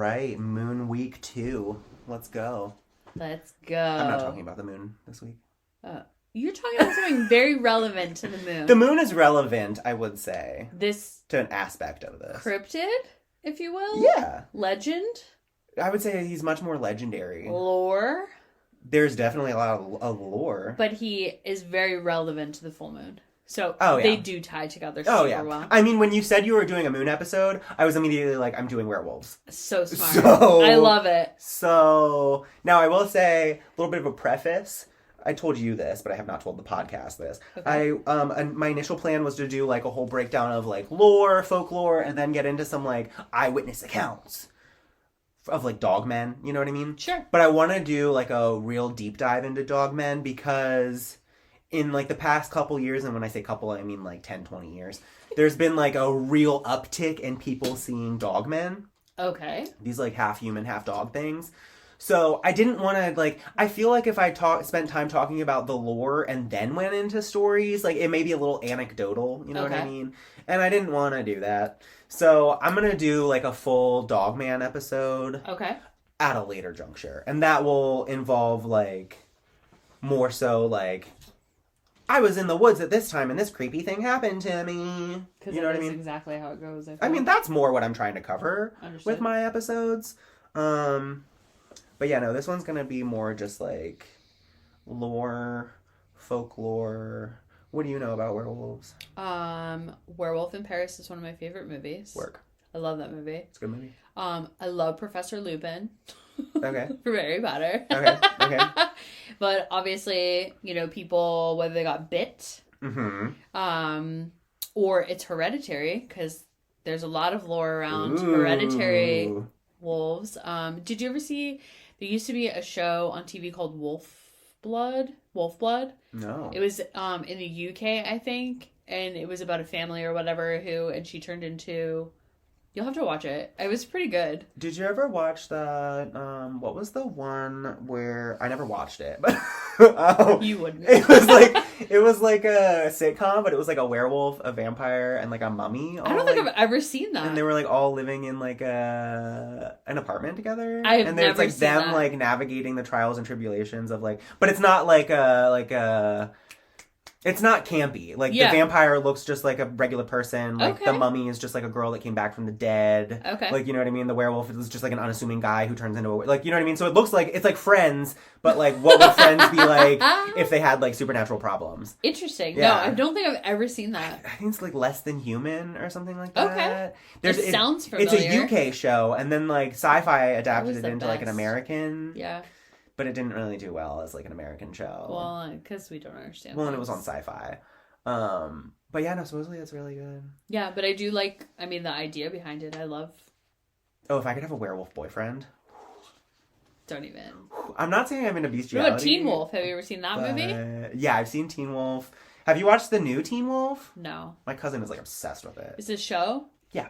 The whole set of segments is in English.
right. Moon Week 2. Let's go. Let's go. I'm not talking about the moon this week. You're talking about something very relevant to the moon. The moon is relevant, I would say. This... To an aspect of this. Cryptid, if you will? Yeah. Legend? I would say he's much more legendary. Lore? There's definitely a lot of lore. But he is very relevant to the full moon. So they do tie together well. I mean, when you said you were doing a moon episode, I was immediately like, I'm doing werewolves. So smart. I love it. So, now I will say, a little bit of a preface. I told you this, but I have not told the podcast this. Okay. My initial plan was to do like a whole breakdown of like lore, folklore, and then get into some like eyewitness accounts of like dogmen. You know what I mean? Sure. But I want to do like a real deep dive into dogmen because in like the past couple years, and when I say couple, I mean like 10, 20 years, there's been like a real uptick in people seeing dogmen. Okay. These like half human, half dog things. So I didn't want to like, I feel like if I spent time talking about the lore and then went into stories, like it may be a little anecdotal, you know what I mean? And I didn't want to do that. So I'm going to do like a full Dogman episode. Okay. At a later juncture. And that will involve like, more so like, I was in the woods at this time and this creepy thing happened to me. You know what I mean? That's exactly how it goes. I mean, that's more what I'm trying to cover with my episodes. But yeah, no, this one's going to be more just like lore, folklore. What do you know about werewolves? Werewolf in Paris is one of my favorite movies. Work. I love that movie. It's a good movie. I love Professor Lupin. Okay. For Harry Potter. Okay. But obviously, you know, people, whether they got bit, or it's hereditary, because there's a lot of lore around hereditary wolves. Did you ever see, there used to be a show on TV called Wolf Blood? No. It was in the UK, I think, and it was about a family or whatever and she turned into... You'll have to watch it. It was pretty good. Did you ever watch that, what was the one where, I never watched it, but, you wouldn't. It was like a sitcom, but it was like a werewolf, a vampire, and like a mummy. I don't think I've ever seen that. And they were like all living in like an apartment together. I've and never it's like seen them that. like navigating the trials and tribulations of like, but it's not like a it's not campy. Like, the vampire looks just like a regular person. Like, the mummy is just like a girl that came back from the dead. Okay. Like, you know what I mean? The werewolf is just like an unassuming guy who turns into a... Like, you know what I mean? So it looks like... It's like Friends, but like, what would Friends be like if they had like supernatural problems? Interesting. Yeah. No, I don't think I've ever seen that. I think it's like Less Than Human or something like that. Okay. It sounds familiar. It's a UK show, and then like Sci-Fi adapted it into like an best. American... Yeah. But it didn't really do well as like an American show. Well, because we don't understand. Well, and it was on Sci-Fi. But yeah, no, supposedly it's really good. Yeah, but I do like, I mean, the idea behind it, I love. Oh, if I could have a werewolf boyfriend. Don't even. I'm not saying I'm into bestiality. What about Teen Wolf? Have you ever seen that movie? Yeah, I've seen Teen Wolf. Have you watched the new Teen Wolf? No. My cousin is like obsessed with it. Is it a show? Yeah.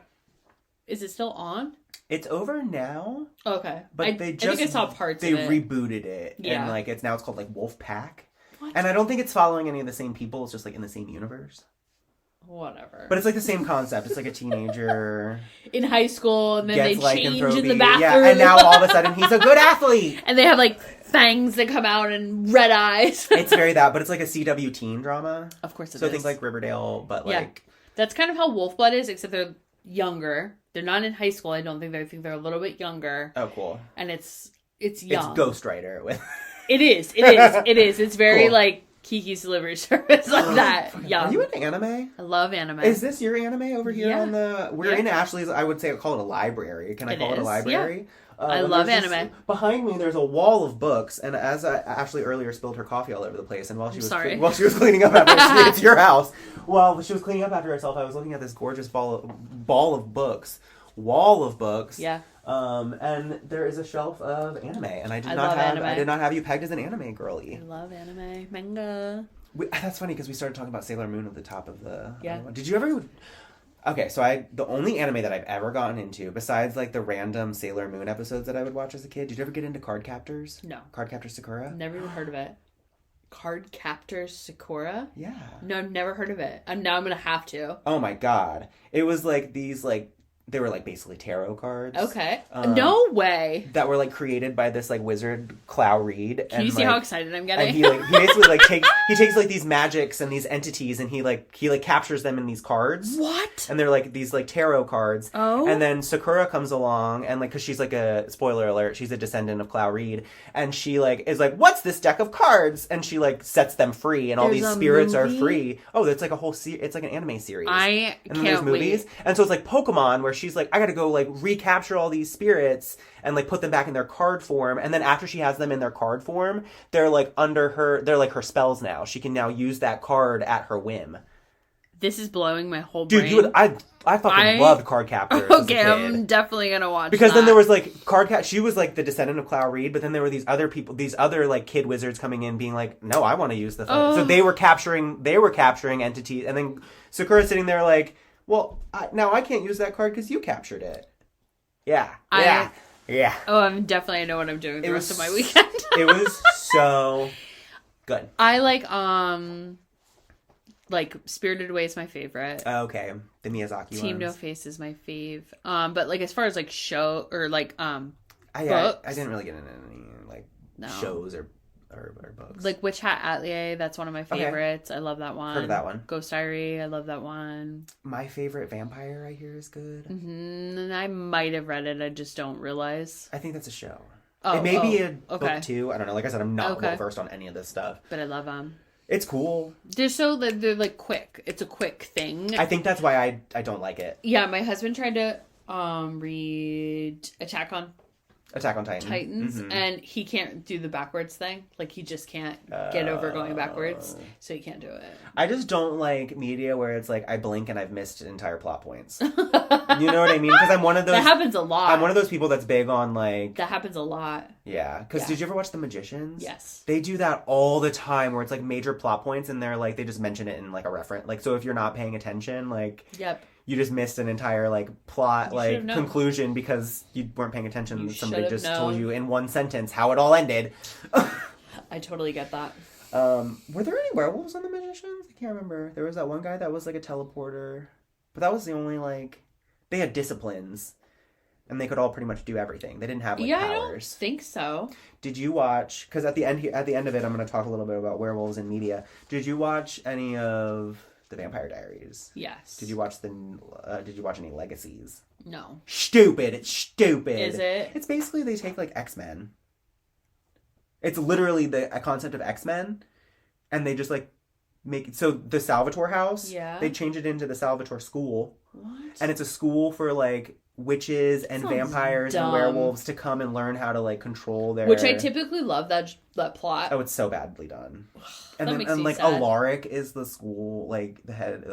Is it still on? It's over now. Okay. But I think I saw parts of it. They rebooted it. Yeah. And like it's called like Wolf Pack. What? And I don't think it's following any of the same people. It's just like in the same universe. Whatever. But it's like the same concept. It's like a teenager in high school, and then they change in the bathroom. Yeah, and now all of a sudden he's a good athlete. And they have like fangs that come out and red eyes. It's very that, but it's like a CW teen drama. Of course it is. So I think like Riverdale, but like... That's kind of how Wolf Blood is, except they're younger. They're not in high school, I don't think. I think they're a little bit younger. Oh, cool. And it's young. It's Ghost Rider with... It is. It's very cool. Like Kiki's Delivery Service, like that. Young. Are you into anime? I love anime. Is this your anime over here on the... We're in Ashley's, I would say call it a library. Can I call it a library? Yeah. I love anime. Behind me, there's a wall of books, and as Ashley earlier spilled her coffee all over the place, and while she was cleaning up after it's your house, while she was cleaning up after herself, I was looking at this gorgeous wall of books. Yeah. And there is a shelf of anime, and I did not have you pegged as an anime girly. I love anime, manga. That's funny because we started talking about Sailor Moon at the top of the. Yeah. Did you ever? Okay, so the only anime that I've ever gotten into, besides like the random Sailor Moon episodes that I would watch as a kid, did you ever get into Card Captors? No. Card Captors Sakura? Never even heard of it. Card Captors Sakura? Yeah. No, I've never heard of it. Now I'm gonna have to. Oh my god. It was like these like they were like basically tarot cards. Okay. No way. That were like created by this like wizard Clow Reed. Can you see how excited I'm getting? And he basically like takes like these magics and these entities and he captures them in these cards. What? And they're like these like tarot cards. Oh. And then Sakura comes along and like because she's like a spoiler alert, she's a descendant of Clow Reed, and she like is like, what's this deck of cards? And she like sets them free, and all these spirits are free. Oh, that's like a whole it's like an anime series. I and then there's movies. And so it's like Pokemon where she's like, I gotta go like recapture all these spirits and like put them back in their card form, and then after she has them in their card form, they're like they're like her spells now. She can now use that card at her whim. This is blowing my whole brain. Dude, I fucking loved card captors. Okay, as a kid. I'm definitely gonna watch because then there was like she was like the descendant of Clow Reed, but then there were these other people, these other like kid wizards coming in being like, no, I want to use the phone. So they were capturing entities, and then Sakura sitting there like, well, now I can't use that card because you captured it. Yeah. Oh, I know what I'm doing the rest of my weekend. It was so good. I like Spirited Away is my favorite. Okay, the Miyazaki Team ones. No Face is my fave. But like as far as like show or like books, I didn't really get into any like shows or books. Like Witch Hat Atelier, that's one of my favorites. Okay. I love that one. Heard of that one. Ghost Diary, I love that one. My Favorite Vampire, I hear, is good. And I might have read it, I just don't realize. I think that's a show. It may be a book too. I don't know. Like I said, I'm not well versed on any of this stuff. But I love them. It's cool. They're like quick. It's a quick thing. I think that's why I don't like it. Yeah, my husband tried to read Attack on Titans, and he can't do the backwards thing. Like, he just can't get over going backwards, so he can't do it. I just don't like media where it's like, I blink and I've missed entire plot points. You know what I mean? Because I'm one of those... That happens a lot. I'm one of those people that's big on, like... That happens a lot. Yeah. Because did you ever watch The Magicians? Yes. They do that all the time, where it's, like, major plot points, and they're, like, they just mention it in, like, a reference. Like, so if you're not paying attention, like... Yep. You just missed an entire, like, plot, like, conclusion because you weren't paying attention and somebody just told you in one sentence how it all ended. I totally get that. Were there any werewolves on The Magicians? I can't remember. There was that one guy that was, like, a teleporter. But that was the only, like... They had disciplines. And they could all pretty much do everything. They didn't have, like, powers. I don't think so. Did you watch... Because at the end of it, I'm going to talk a little bit about werewolves in media. Did you watch any of... The Vampire Diaries? Yes. Did you watch any Legacies? No. Stupid. It's stupid. Is it? It's basically they take like X-Men. It's literally a concept of X-Men, and they just like make it so the Salvatore house. Yeah. They change it into the Salvatore school. What? And it's a school for like witches and vampires and werewolves to come and learn how to like control their... Which I typically love that plot. Oh, it's so badly done. And that then makes me like sad. Alaric is the school, like the head.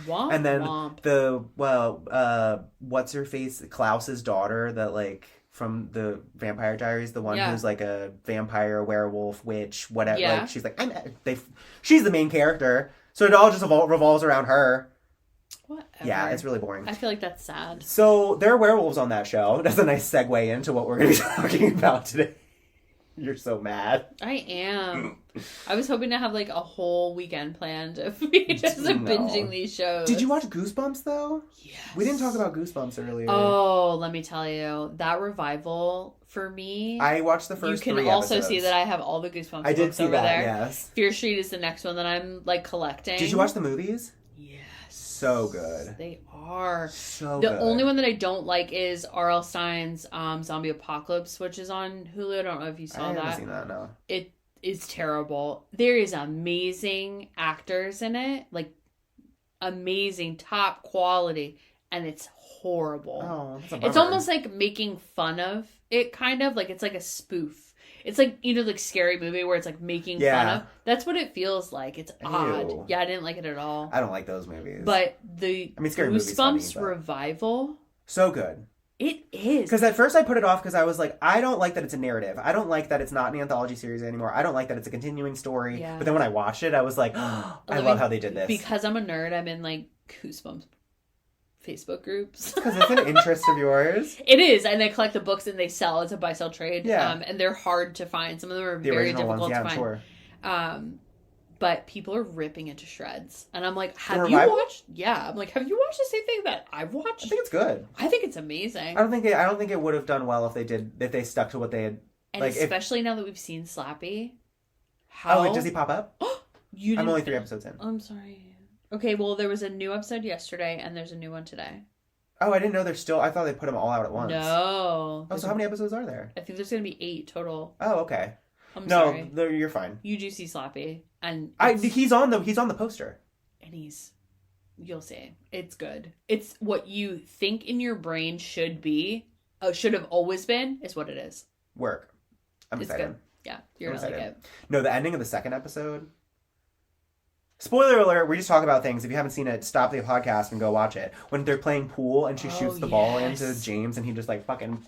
Womp, and then womp. What's her face? Klaus's daughter, that like from the Vampire Diaries, the one who's like a vampire, werewolf, witch, whatever. Yeah. Like she's like she's the main character, so it all just revolves around her. Whatever. Yeah, it's really boring. I feel like that's sad. So there are werewolves on that show. That's a nice segue into what we're going to be talking about today. You're so mad. I am. I was hoping to have like a whole weekend planned of me just binging these shows. Did you watch Goosebumps though? Yes. We didn't talk about Goosebumps earlier. Oh, let me tell you. That revival for me. I watched the first 3 episodes. You can also see that I have all the Goosebumps I did see over that, there. yes. Fear Street is the next one that I'm like collecting. Did you watch the movies? Yes. So good. They are. So the good. only one that I don't like is R.L. Stein's Zombie Apocalypse, which is on Hulu. I don't know if you saw that. I haven't seen that, no. It is terrible. There is amazing actors in it. Like, amazing, top quality. And it's horrible. Oh, that's a bummer. It's almost like making fun of it, kind of. Like, it's like a spoof. It's like, you know, like Scary Movie where it's like making fun of. That's what it feels like. It's odd. Yeah, I didn't like it at all. I don't like those movies. But the Scary Movie's funny, but... revival. So good. It is. Because at first I put it off because I was like, I don't like that it's a narrative. I don't like that it's not an anthology series anymore. I don't like that it's a continuing story. Yeah. But then when I watched it, I was like, oh, I love how they did this. Because I'm a nerd, I'm in like Goosebumps Facebook groups. Because it's an interest of yours. It is, and they collect the books and they sell. It's a buy-sell trade. Yeah. And they're hard to find. Some of them are very difficult to find. Sure. but people are ripping it to shreds. And I'm like, have you watched? Yeah. I'm like, have you watched the same thing that I've watched? I think it's good. I think it's amazing. I don't think it would have done well if they stuck to what they had. And like, especially now that we've seen Slappy. Oh, wait, does he pop up? I'm only 3 episodes in. I'm sorry. Okay, well, there was a new episode yesterday, and there's a new one today. Oh, I didn't know I thought they put them all out at once. No. Oh, so how many episodes are there? I think there's going to be 8 total. Oh, okay. I'm sorry. No, you're fine. You do see Slappy. And he's on the poster. And you'll see. It's good. It's what you think in your brain should have always been, is what it is. Work. I'm excited. Good. Yeah, you're going to like it. No, the ending of the second episode. Spoiler alert, we just talk about things. If you haven't seen it, stop the podcast and go watch it. When they're playing pool and she shoots the ball into James and he just like fucking...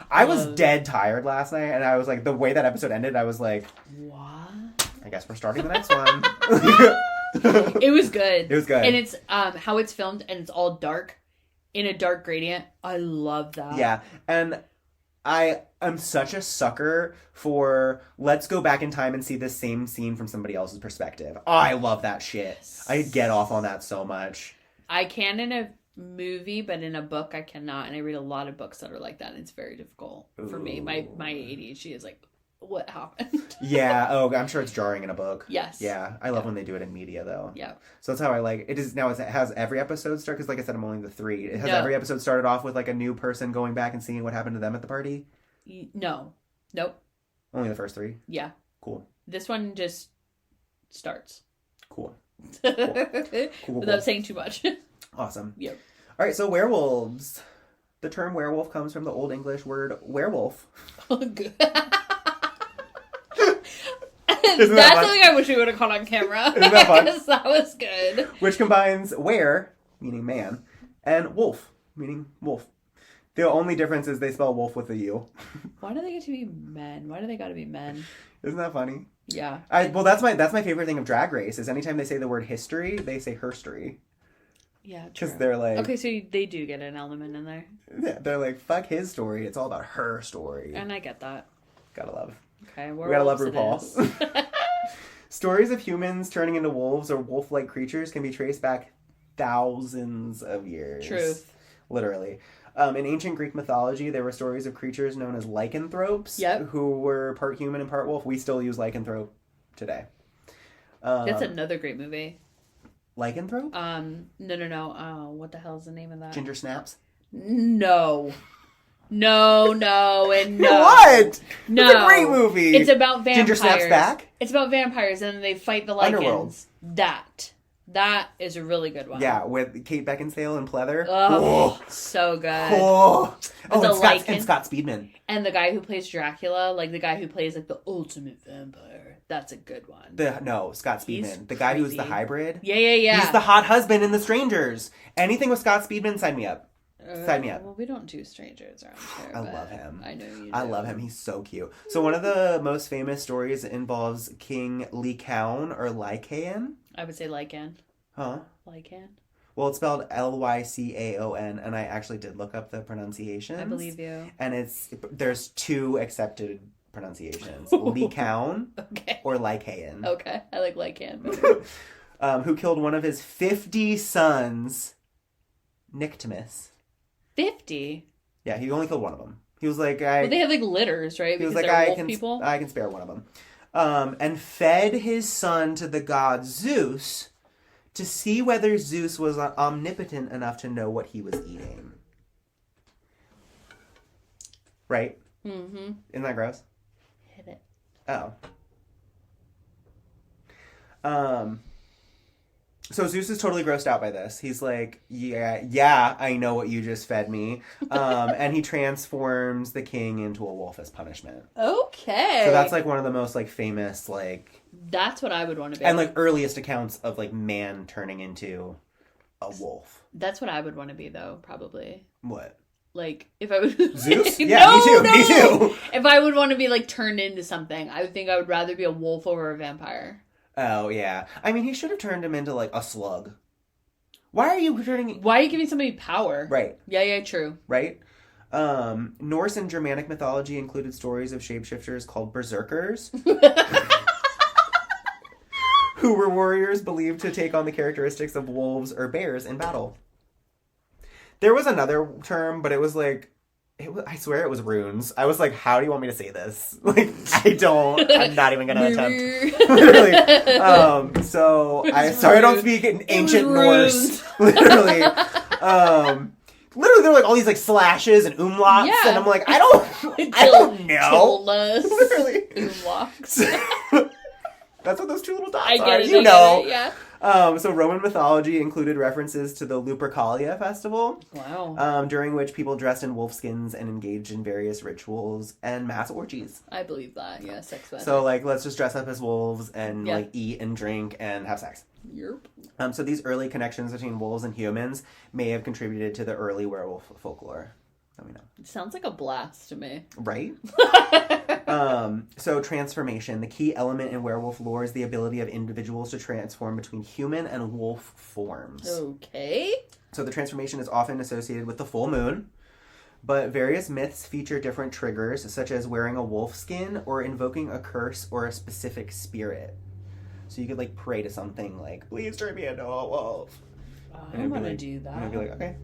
I was dead tired last night and I was like, the way that episode ended, I was like... What? I guess we're starting the next one. It was good. It was good. And it's how it's filmed and it's all dark in a dark gradient. I love that. Yeah, and I am such a sucker for let's go back in time and see the same scene from somebody else's perspective. Oh, I love that shit. Yes. I get off on that so much. I can in a movie, but in a book I cannot. And I read a lot of books that are like that. And it's very difficult for me. My ADHD is like, what happened? Yeah. Oh, I'm sure it's jarring in a book. Yes. Yeah. I love when they do it in media though. Yeah. So that's how I like it. Is now it has every episode start, because like I said, I'm only the 3. It has every episode started off with like a new person going back and seeing what happened to them at the party. No. Nope. Only the first 3? Yeah. Cool. This one just starts. Cool. Without saying too much. Awesome. Yep. All right, so werewolves. The term werewolf comes from the Old English word werewolf. Oh, good. That's something I wish we would have caught on camera. Isn't that fun? That was good. Which combines were, meaning man, and wolf, meaning wolf. The only difference is they spell wolf with a U. Why do they get to be men? Why do they got to be men? Isn't that funny? Yeah. Well, that's my favorite thing of Drag Race is anytime they say the word history, they say herstory. Yeah, true. Because they're like... Okay, so they do get an element in there. Yeah, they're like, fuck his story. It's all about her story. And I get that. Gotta love. Okay, we gotta love RuPaul. Stories of humans turning into wolves or wolf-like creatures can be traced back thousands of years. Truth. Literally. In ancient Greek mythology, there were stories of creatures known as lycanthropes, who were part human and part wolf. We still use lycanthrope today. That's another great movie. Lycanthrope? No. What the hell is the name of that? Ginger Snaps? No, and no. What? No. It's a great movie. It's about vampires. Ginger Snaps back? It's about vampires and they fight the lycans. Underworld. That is a really good one. Yeah, with Kate Beckinsale and pleather. Oh, so good. Oh, and Scott Speedman. And the guy who plays Dracula, like the guy who plays like the ultimate vampire. That's a good one. Scott Speedman. The guy who's the hybrid. Yeah. He's the hot husband in The Strangers. Anything with Scott Speedman, sign me up. Sign me up. Well, we don't do Strangers around here. I love him. I know you do. I love him. He's so cute. So one of the most famous stories involves King Lycaon or Lycaon. I would say Lycan. Huh? Lycan. Well, it's spelled Lycaon, and I actually did look up the pronunciations. I believe you. And there's 2 accepted pronunciations: Lycaon or Lycaon. Okay, I like Lycan. Who killed one of his 50 sons, Nyctimus. 50? Yeah, he only killed one of them. He was like, well, they have like litters, right? He was because like, people. I can spare one of them. And fed his son to the god Zeus to see whether Zeus was omnipotent enough to know what he was eating. Right? Mm-hmm. Isn't that gross? Hit it. Oh. So Zeus is totally grossed out by this. He's like, yeah, I know what you just fed me. And he transforms the king into a wolf as punishment. Okay. So that's like one of the most like famous like... That's what I would want to be. And like earliest accounts of like man turning into a wolf. That's what I would want to be though, probably. What? Like, if I would... Zeus? Yeah, me too. If I would want to be like turned into something, I would think I would rather be a wolf over a vampire. Oh, yeah. I mean, he should have turned him into, like, a slug. Why are you turning... Why are you giving somebody power? Right. Yeah, true. Right? Norse and Germanic mythology included stories of shapeshifters called berserkers. who were warriors believed to take on the characteristics of wolves or bears in battle. There was another term, but it was like, I swear it was runes. I was like, how do you want me to say this? Like, I'm not even going to attempt. Literally. Sorry I don't speak in ancient Norse. Literally. Literally, there were like all these like slashes and umlauts, and I'm like, I don't know. Literally. Umlauts. That's what those two little dots are. You know. Yeah. So Roman mythology included references to the Lupercalia festival. Wow. During which people dressed in wolf skins and engaged in various rituals and mass orgies. I believe that. Yeah, sex magic. So like, let's just dress up as wolves and like eat and drink and have sex. Yep. So these early connections between wolves and humans may have contributed to the early werewolf folklore. Let me know. It sounds like a blast to me. Right? So transformation. The key element in werewolf lore is the ability of individuals to transform between human and wolf forms. Okay. So the transformation is often associated with the full moon, but various myths feature different triggers, such as wearing a wolf skin or invoking a curse or a specific spirit. So you could like pray to something like, please turn me into a wolf. I'm going to do that. And I'd be like, okay.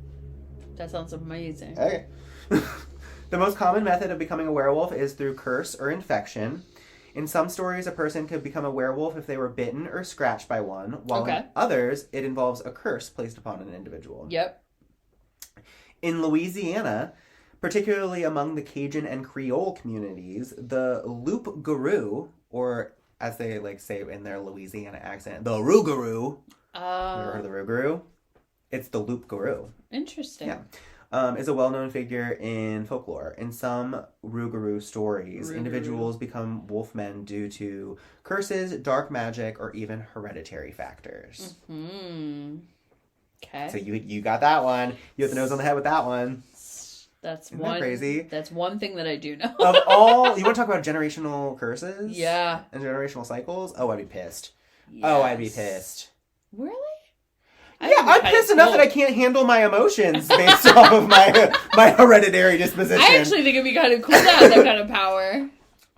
That sounds amazing. Okay. The most common method of becoming a werewolf is through curse or infection. In some stories, a person could become a werewolf if they were bitten or scratched by one, while in others, it involves a curse placed upon an individual. Yep. In Louisiana, particularly among the Cajun and Creole communities, the loup-garou, or as they like say in their Louisiana accent, the rougarou. You ever heard of the rougarou? It's the loup-garou. Interesting. Yeah. Is a well-known figure in folklore. In some rougarou stories, individuals become wolfmen due to curses, dark magic, or even hereditary factors. Mm-hmm. Okay. So you got that one. You hit the nose on the head with that one. Isn't that crazy? That's one thing that I do know. Of all, you want to talk about generational curses? Yeah. And generational cycles? Oh, I'd be pissed. Yes. Oh, I'd be pissed. Really? Yeah, I'm pissed enough that I can't handle my emotions based off of my hereditary disposition. I actually think it'd be kind of cool to have that kind of power.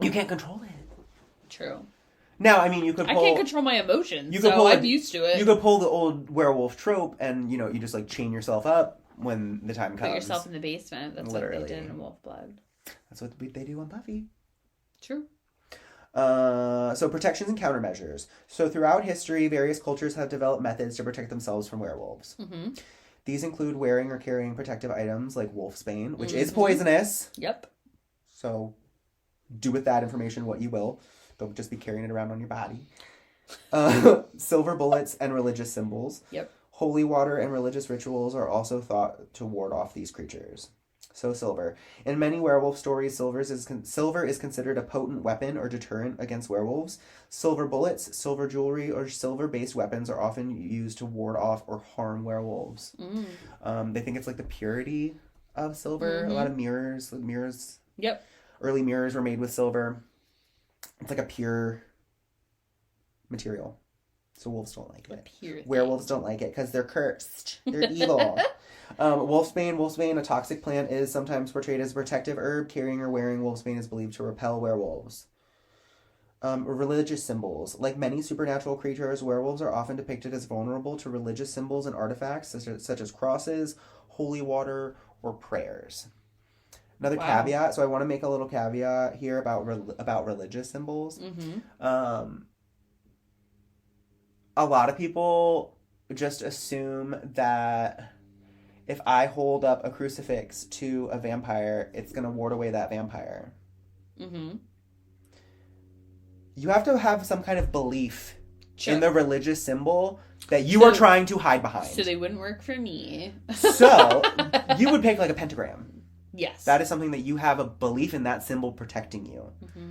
You can't control it. True. Now, I mean, you could pull... I can't control my emotions, so I'm used to it. You could pull the old werewolf trope and, you know, you just, like, chain yourself up when the time comes. Put yourself in the basement. That's what they did in Wolf Blood. That's what they do on Buffy. True. So protections and countermeasures. So throughout history, various cultures have developed methods to protect themselves from werewolves. Mm-hmm. These include wearing or carrying protective items like wolfsbane, which is poisonous. Yep. So do with that information what you will. Don't just be carrying it around on your body. Silver bullets and religious symbols. Yep. Holy water and religious rituals are also thought to ward off these creatures. So silver. In many werewolf stories, silver is considered a potent weapon or deterrent against werewolves. Silver bullets, silver jewelry, or silver-based weapons are often used to ward off or harm werewolves. They think it's like the purity of silver. Mm-hmm. A lot of mirrors. Yep. Early mirrors were made with silver. It's like a pure material. So wolves don't like it. Werewolves don't like it because they're cursed. They're evil. Wolfsbane, a toxic plant, is sometimes portrayed as a protective herb. Carrying or wearing wolfsbane is believed to repel werewolves. Religious symbols. Like many supernatural creatures, werewolves are often depicted as vulnerable to religious symbols and artifacts such as crosses, holy water, or prayers. Another caveat. So I want to make a little caveat here about religious symbols. Mm-hmm. A lot of people just assume that if I hold up a crucifix to a vampire, it's going to ward away that vampire. Mm-hmm. You have to have some kind of belief in the religious symbol that you are trying to hide behind. So they wouldn't work for me. So you would pick like a pentagram. Yes. That is something that you have a belief in that symbol protecting you. Mm-hmm.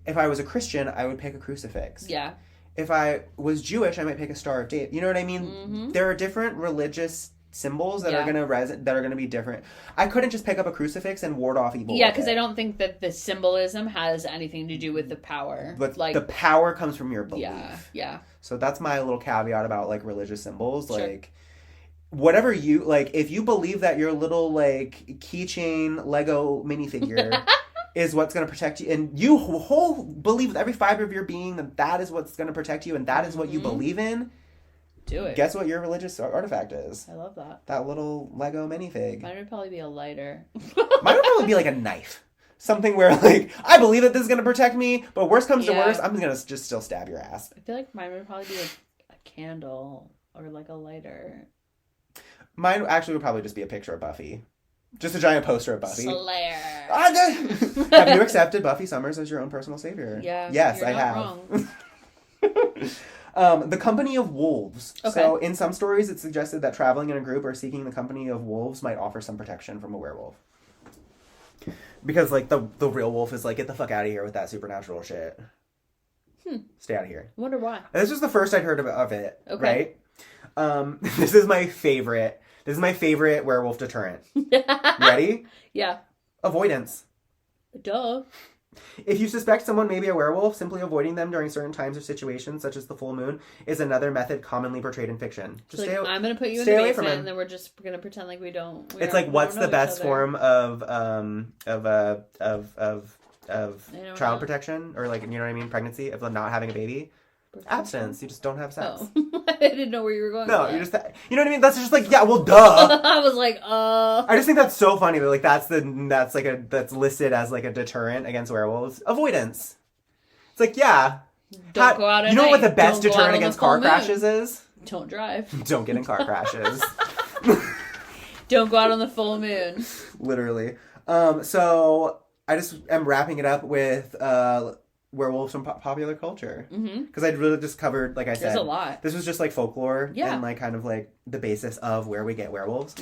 If I was a Christian, I would pick a crucifix. Yeah. If I was Jewish, I might pick a Star of David. You know what I mean? Mm-hmm. There are different religious symbols that are gonna be different. I couldn't just pick up a crucifix and ward off evil. Yeah, because I don't think that the symbolism has anything to do with the power. But like the power comes from your belief. Yeah. So that's my little caveat about like religious symbols. Sure. Like whatever you like, if you believe that your little like keychain Lego minifigure is what's going to protect you, and you whole believe with every fiber of your being that is what's going to protect you, and that is what you believe in, do it. Guess what your religious artifact is? I love that. That little Lego minifig. Mine would probably be a lighter. Mine would probably be like a knife. Something where, like, I believe that this is going to protect me, but worst comes to worst, I'm going to just still stab your ass. I feel like mine would probably be like a candle or like a lighter. Mine actually would probably just be a picture of Buffy. Just a giant poster of Buffy. Slayer. Have you accepted Buffy Summers as your own personal savior? Yeah. Yes, I have. The company of wolves. Okay. So in some stories, it's suggested that traveling in a group or seeking the company of wolves might offer some protection from a werewolf. Because, like, the real wolf is like, get the fuck out of here with that supernatural shit. Stay out of here. I wonder why. This was the first I'd heard of it, right? This is my favorite. This is my favorite werewolf deterrent. Ready? Yeah. Avoidance. Duh. If you suspect someone may be a werewolf, simply avoiding them during certain times or situations, such as the full moon, is another method commonly portrayed in fiction. Just like, I'm going to put you in the basement, and then we're just going to pretend like we don't. It's like, what's the best form of child protection, or, like, you know what I mean, pregnancy, of not having a baby? Abstinence. You just don't have sex. Oh. I didn't know where you were going. No, you just, you know what I mean? That's just like, yeah, well, duh. I was like, I just think that's so funny that, like, that's listed as, like, a deterrent against werewolves. Avoidance. It's like, yeah. Don't go out at night. You know what the best deterrent against car crashes is? Don't drive. Don't get in car crashes. Don't go out on the full moon. Literally. So I just am wrapping it up with werewolves from popular culture, because I'd really just covered, like I said, there's a lot. This was just like folklore, and like kind of like the basis of where we get werewolves.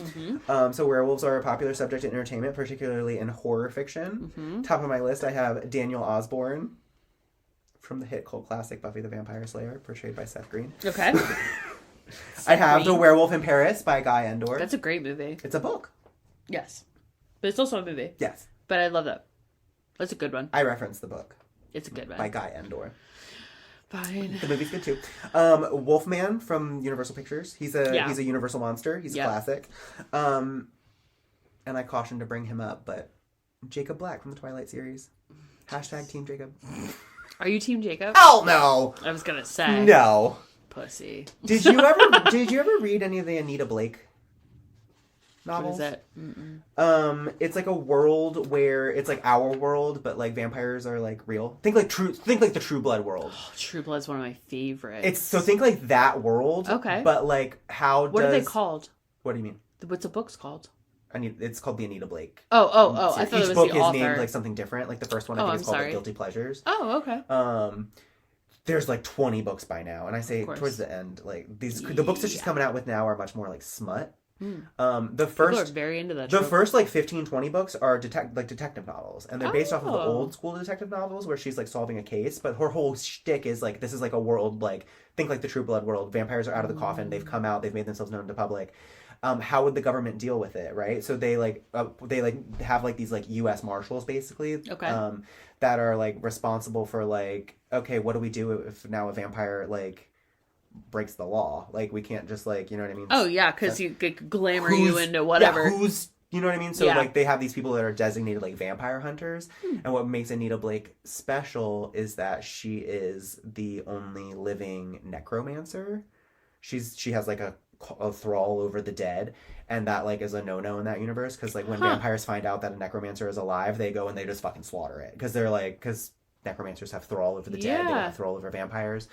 So werewolves are a popular subject in entertainment, particularly in horror fiction. Top of my list, I have Daniel Osborne from the hit cult classic Buffy the Vampire Slayer, portrayed by Seth Green. Okay. I have The Werewolf in Paris by Guy Endor. That's a great movie. It's a book. Yes, but it's also a movie. Yes, but I love that. That's a good one. I reference the book. It's a good one. By Guy Endor. Fine. The movie's good too. Wolfman from Universal Pictures. He's a Universal monster. He's a classic. And I caution to bring him up, but Jacob Black from the Twilight series. Hashtag Team Jacob. Are you Team Jacob? Hell no. I was gonna say no. Pussy. Did you ever read any of the Anita Blake novels? What is it? It's like a world where it's like our world, but like vampires are like real. Think like the True Blood world. Oh, True Blood's one of my favorites. Think like that world. Okay. But like what are they called? What do you mean? What's the book's called? It's called the Anita Blake. Oh! I thought it was the author. Each book is named like something different. Like the first one, I think, is called like, Guilty Pleasures. Oh, okay. There's like 20 books by now, and I say towards the end, like the books that she's coming out with now are much more like smut. The first people are very into that. The first like 15, 20 books are detective novels, and they're based off of the old school detective novels where she's like solving a case, but her whole shtick is like, this is like a world, like think like the True Blood world. Vampires are out of the coffin. They've come out. They've made themselves known to the public. How would the government deal with it, right? So they have like these like U.S. Marshals basically, that are like responsible for like, okay, what do we do if now a vampire like breaks the law? Like we can't just like, you know what I mean? Oh yeah, because you could glamour you into whatever. Yeah, you know what I mean? So like they have these people that are designated like vampire hunters, and what makes Anita Blake special is that she is the only living necromancer. She has like a thrall over the dead, and that like is a no-no in that universe, because like when vampires find out that a necromancer is alive, they go and they just fucking slaughter it, because they're like, because necromancers have thrall over the dead, they don't have thrall over vampires.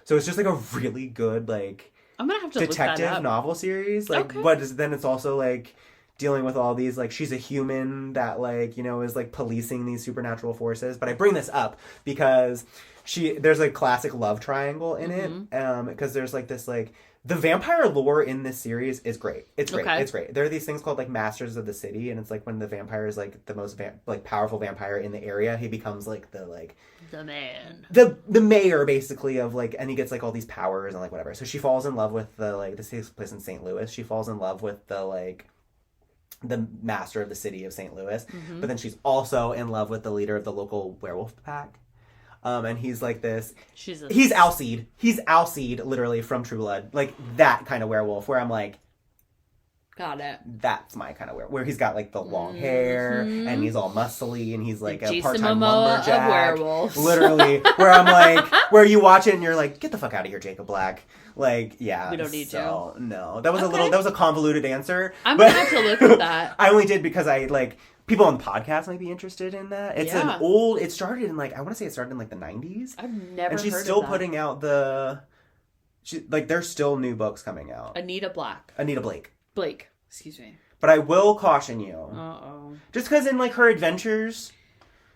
So it's just like a really good like I'm gonna have to detective look that up. Novel series, like but then it's also like dealing with all these, like, she's a human that like, you know, is like policing these supernatural forces. But I bring this up because there's a classic love triangle in it, because there's like this like, the vampire lore in this series is great. It's great. It's great. There are these things called like Masters of the City, and it's like when the vampire is like the most like powerful vampire in the area, he becomes like the man, the mayor basically of like, and he gets like all these powers and like whatever. So she falls in love with the like, this takes place in St. Louis. She falls in love with the master of the city of St. Louis, but then she's also in love with the leader of the local werewolf pack. And he's like this. He's Alcide. He's Alcide, literally, from True Blood. Like, that kind of werewolf, where I'm like, Got it. That's my kind of where he's got like the long hair and he's all muscly and he's like the a part-time Momoa lumberjack. Of Werewolves. Literally, where I'm like, where you watch it and you're like, get the fuck out of here, Jacob Black. Like, yeah. We don't need to. No, that was a convoluted answer. I'm gonna have to look at that. I only did because I like people on the podcast might be interested in that. It's it started in like, I want to say it started in like the 90s. I've never heard and she's still putting out there's still new books coming out. Anita Blake. Excuse me. But I will caution you. Uh-oh. Just because in like her adventures,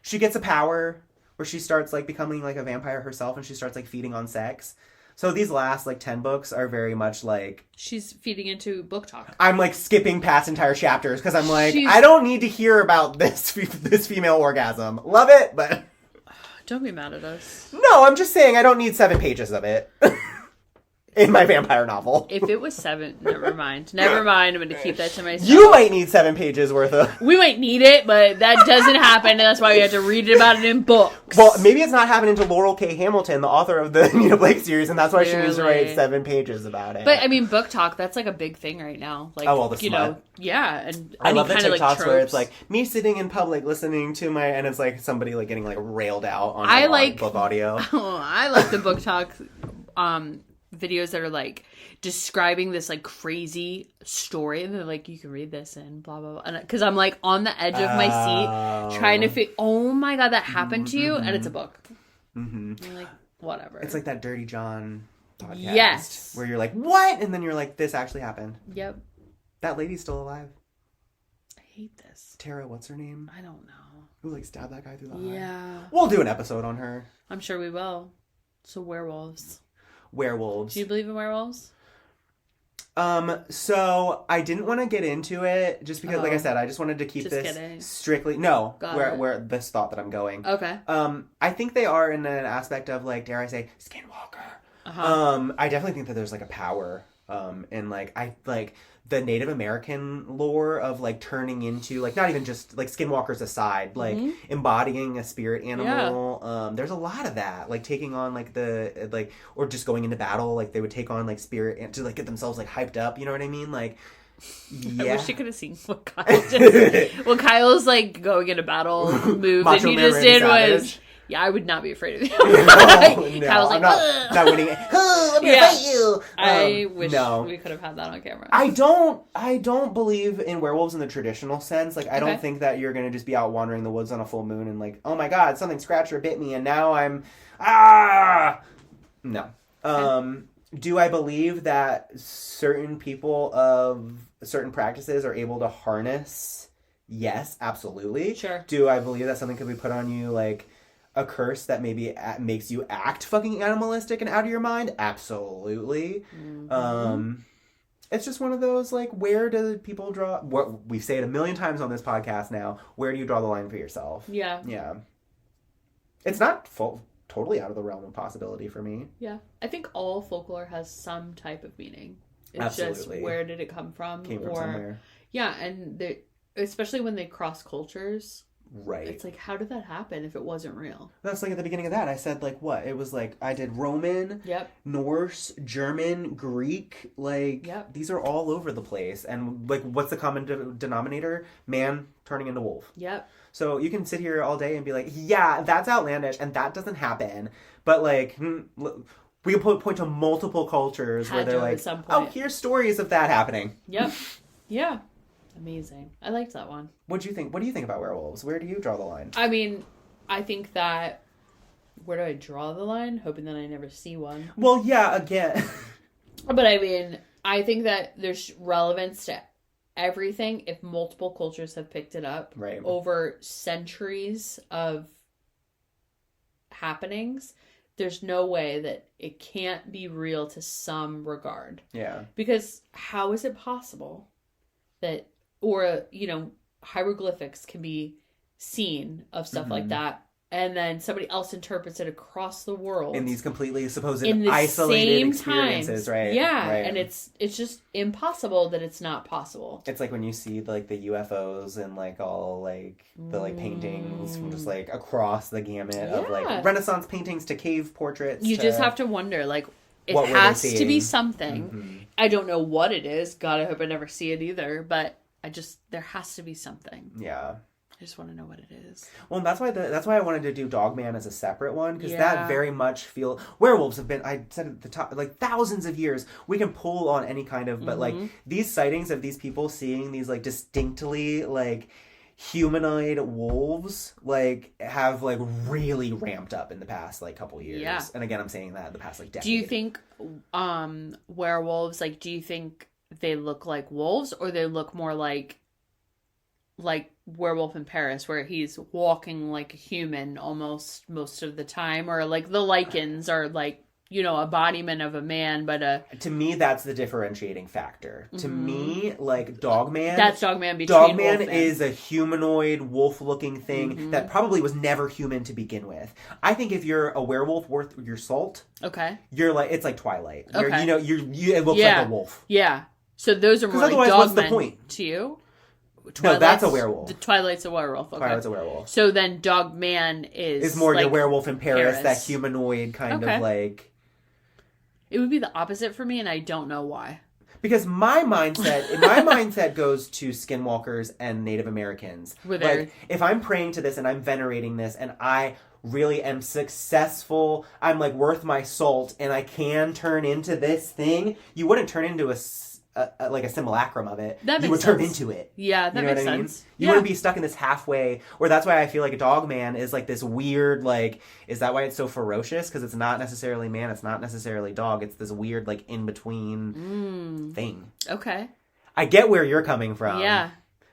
she gets a power where she starts like becoming like a vampire herself and she starts like feeding on sex. So these last like 10 books are very much like... She's feeding into book talk. I'm like skipping past entire chapters because I'm like, I don't need to hear about this female orgasm. Love it, but... Don't be mad at us. No, I'm just saying I don't need 7 pages of it. In my vampire novel. If it was 7, never mind. I'm going to keep that to myself. You might need 7 pages worth of... We might need it, but that doesn't happen, and that's why we have to read about it in books. Well, maybe it's not happening to Laurel K. Hamilton, the author of the Anita Blake series, and that's why she needs to write 7 pages about it. But, I mean, book talk, that's like a big thing right now. Like, the smut. Yeah. And I love the TikToks like where it's like, me sitting in public listening to my... And it's like somebody like getting like railed out on book audio. Oh, I like the book talk videos that are like describing this like crazy story and they're like, you can read this and blah blah blah, because I'm like on the edge of my seat trying to oh my god, that happened to you, and it's a book. I'm like, whatever. It's like that Dirty John podcast. Yes, where you're like, what? And then you're like, this actually happened. Yep. That lady's still alive. I hate this. Tara, what's her name? I don't know. Who like stabbed that guy through the eye? Yeah. We'll do an episode on her. I'm sure we will. So werewolves. Do you believe in werewolves? So I didn't want to get into it just because, like I said, I just wanted to keep this strictly. No, where this thought that I'm going. Okay. I think they are in an aspect of like, dare I say, skinwalker. I definitely think that there's like a power, and like I like the Native American lore of like turning into like not even just like skinwalkers aside, like embodying a spirit animal. Yeah. There's a lot of that, like taking on like the like or just going into battle, like they would take on like spirit and to like get themselves like hyped up. You know what I mean? Like, yeah. I wish you could have seen what Kyle just. What Kyle's like going into battle move that he just did was. Yeah, I would not be afraid of you. No, I was like, not winning it. Let me fight you. I wish we could have had that on camera. I don't believe in werewolves in the traditional sense. Like, I don't think that you're going to just be out wandering the woods on a full moon and like, oh my god, something scratched or bit me and now I'm, No. Do I believe that certain people of certain practices are able to harness? Yes, absolutely. Sure. Do I believe that something could be put on you, like, a curse that maybe makes you act fucking animalistic and out of your mind? Absolutely. It's just one of those, like, where do people draw... What we say it a million times on this podcast now. Where do you draw the line for yourself? Yeah. Yeah. It's not totally out of the realm of possibility for me. Yeah. I think all folklore has some type of meaning. It's Absolutely. Just where did it come from? Came from somewhere. Yeah, and especially when they cross cultures... Right. It's like, how did that happen if it wasn't real? That's like at the beginning of that. I said, like, what? It was like, I did Roman, Norse, German, Greek. Like, these are all over the place. And, like, what's the common denominator? Man turning into wolf. Yep. So you can sit here all day and be like, yeah, that's outlandish and that doesn't happen. But, like, we can point to multiple cultures where they're like, oh, here's stories of that happening. Yep. Yeah. Amazing. I liked that one. What do you think? What do you think about werewolves? Where do you draw the line? I mean, I think that... Where do I draw the line? Hoping that I never see one. Well, yeah, again. But I mean, I think that there's relevance to everything if multiple cultures have picked it up over centuries of happenings. There's no way that it can't be real to some regard. Yeah. Because how is it possible that... Or, hieroglyphics can be seen of stuff like that. And then somebody else interprets it across the world. In these completely supposed isolated experiences, right? Yeah. Right. And it's just impossible that it's not possible. It's like when you see like the UFOs and like all like the like paintings from just like across the gamut of like Renaissance paintings to cave portraits. You just have to wonder, like, It has to be something. Mm-hmm. I don't know what it is. God, I hope I never see it either. But there has to be something. Yeah. I just want to know what it is. Well, that's why I wanted to do Dogman as a separate one, because that very much werewolves have been, I said at the top, like thousands of years. We can pull on any kind of, but like these sightings of these people seeing these like distinctly like humanoid wolves like have like really ramped up in the past like couple years. Yeah. And again, I'm saying that in the past like decade. Do you think werewolves, like, do you think they look like wolves, or they look more like Werewolf in Paris, where he's walking like a human almost most of the time, or like the lichens are like, you know, embodiment of a man, but to me that's the differentiating factor. To me, like Dogman, that's Dogman between Dogman is a humanoid wolf-looking thing that probably was never human to begin with. I think if you're a werewolf worth your salt, you're like, it's like Twilight. Okay. You know, it looks like a wolf. Yeah. So those are more like otherwise, what's the point to you? No, that's a werewolf. The Twilight's a werewolf. Okay. Twilight's a werewolf. So then Dogman is more like your Werewolf in Paris, that humanoid kind of like. It would be the opposite for me, and I don't know why. Because my mindset goes to skinwalkers and Native Americans. Like, if I'm praying to this and I'm venerating this and I really am successful, I'm like worth my salt, and I can turn into this thing, you wouldn't turn into a simulacrum of it. You would turn into it. Yeah, that makes sense. You wouldn't be stuck in this halfway, or that's why I feel like a Dogman is like this weird, like, is that why it's so ferocious? Because it's not necessarily man, it's not necessarily dog, it's this weird, like, in-between thing. Okay. I get where you're coming from. Yeah.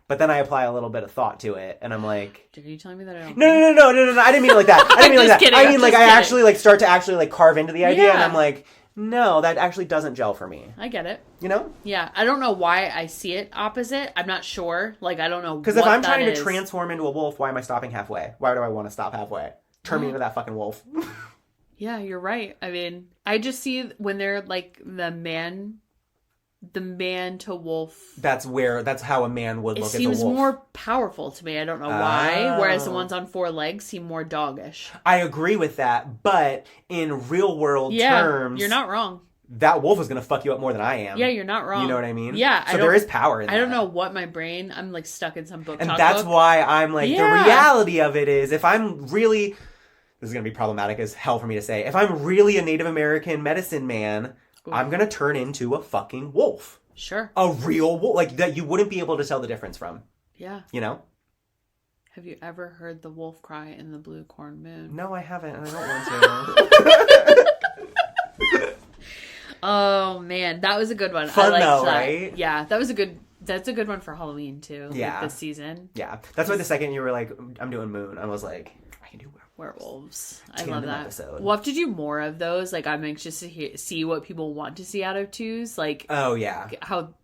But then I apply a little bit of thought to it, and I'm like... Are you telling me that I don't... No, I didn't mean it like that. I didn't mean it like that. Kidding, I mean, like, I actually, like, start to actually, like, carve into the idea, and I'm like... No, that actually doesn't gel for me. I get it. You know? Yeah. I don't know why I see it opposite. I'm not sure. Like, I don't know because if I'm trying to transform into a wolf, why am I stopping halfway? Why do I want to stop halfway? Turn me into that fucking wolf. Yeah, you're right. I mean, I just see when they're, like, the man to wolf. That's how a man would look as a wolf. It seems more powerful to me. I don't know why. Whereas the ones on four legs seem more doggish. I agree with that, but in real world terms, you're not wrong. That wolf is going to fuck you up more than I am. Yeah, you're not wrong. You know what I mean? Yeah. So there is power in that. I don't know what my brain... I'm, like, stuck in some book. And that's why I'm like, the reality of it is, if I'm really... This is going to be problematic as hell for me to say. If I'm really a Native American medicine man... I'm going to turn into a fucking wolf. Sure. A real wolf. Like, that you wouldn't be able to tell the difference from. Yeah. You know? Have you ever heard the wolf cry in the blue corn moon? No, I haven't, and I don't want to. Oh, man. That was a good one. Fun, I liked though, that. right? Yeah. That's a good one for Halloween, too. Yeah. Like, this season. Yeah. That's why the second you were like, I'm doing moon, I was like, I can do werewolves. I love that. Episode. We'll have to do more of those. Like, I'm anxious to see what people want to see out of twos. Like, oh yeah,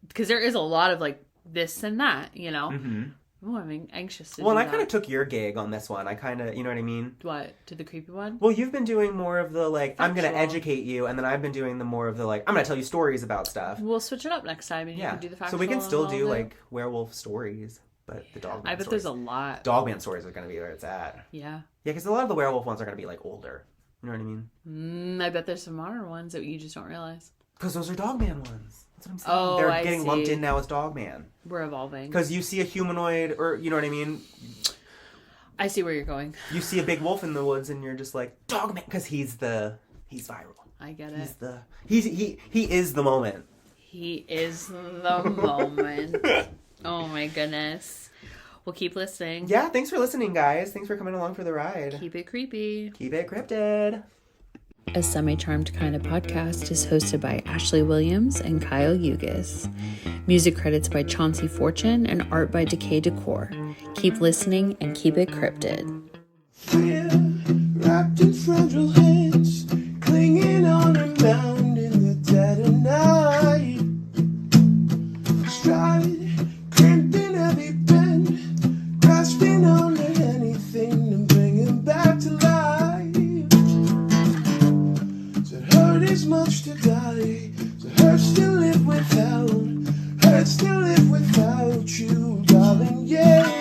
because there is a lot of like this and that, you know. Mm-hmm. Oh, I'm anxious to. Well, and I kind of took your gig on this one. I kind of, you know what I mean. What, to the creepy one? Well, you've been doing more of the like, I'm going to educate you, and then I've been doing the more of the like, I'm going to tell you stories about stuff. We'll switch it up next time, and you can do the factual. So we can still do like werewolf stories. But the Dogman I bet stories, there's a lot. Dogman stories are going to be where it's at. Yeah. Yeah, because a lot of the werewolf ones are going to be like older. You know what I mean? I bet there's some modern ones that you just don't realize. Because those are Dogman ones. That's what I'm saying. Oh, They're getting lumped in now as Dogman. We're evolving. Because you see a humanoid, or you know what I mean? I see where you're going. You see a big wolf in the woods, and you're just like, Dogman, because he's viral. I get it. He is the moment. He is the moment. Oh my goodness. Well, keep listening. Yeah, thanks for listening, guys. Thanks for coming along for the ride. Keep it creepy. Keep it cryptid. A Semi-Charmed Kind of Podcast is hosted by Ashley Williams and Kyle Ugis. Music credits by Chauncey Fortune and art by Decay Decor. Keep listening and keep it cryptid. We're wrapped in fragile hands, clinging on a mound in the dead of night. Stride, cramped in every bend, grasping onto anything to bring him back to life. It hurt as much to die, it hurts to live without, hurts to live without you, darling, yeah.